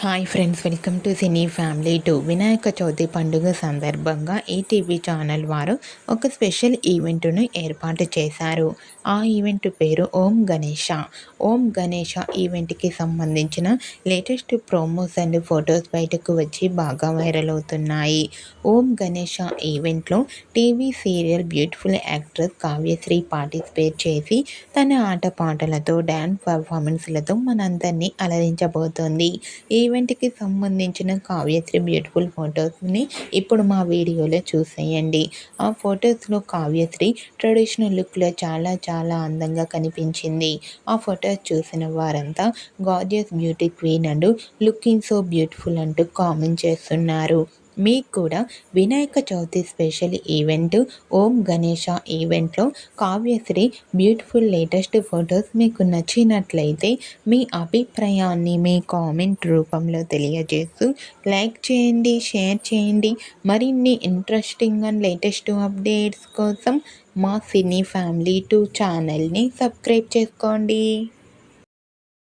Hi friends, welcome to cine family two. Vinayaka Chavithi పండుగ సందర్భంగా ETV channel వారు ఒక స్పెషల్ ఈవెంట్ను ఏర్పాటు చేశారు. ఆ ఈవెంట్ పేరు ఓం గణేష. ఓం గణేష ఈవెంట్కి సంబంధించిన లేటెస్ట్ ప్రోమోస్ అండ్ ఫొటోస్ బయటకు వచ్చి బాగా వైరల్ అవుతున్నాయి. ఓం గణేష ఈవెంట్లో TV serial beautiful actress Kavyasri participate చేసి తన ఆటపాటలతో డ్యాన్స్ పర్ఫార్మెన్స్లతో మనందరినీ అలరించబోతోంది. ఈవెంట్కి సంబంధించిన కావ్యశ్రీ బ్యూటిఫుల్ ఫొటోస్ని ఇప్పుడు మా వీడియోలో చూసేయండి. ఆ ఫొటోస్లో కావ్యశ్రీ ట్రెడిషనల్ లుక్లో చాలా చాలా అందంగా కనిపించింది. ఆ ఫొటోస్ చూసిన వారంతా గార్జియస్ బ్యూటీ క్వీన్ అంటూ లుకింగ్ సో బ్యూటిఫుల్ అంటూ కామెంట్ చేస్తున్నారు. మీకు కూడా వినాయక చవితి స్పెషల్ ఈవెంట్ ఓం గణేష ఈవెంట్లో కావ్యశ్రీ బ్యూటిఫుల్ లేటెస్ట్ ఫొటోస్ మీకు నచ్చినట్లయితే మీ అభిప్రాయాన్ని మీ కామెంట్ రూపంలో తెలియజేస్తూ లైక్ చేయండి, షేర్ చేయండి. మరిన్ని ఇంట్రెస్టింగ్ అండ్ లేటెస్ట్ అప్డేట్స్ కోసం మా సినీ ఫ్యామిలీ 2 ఛానల్ని సబ్స్క్రైబ్ చేసుకోండి.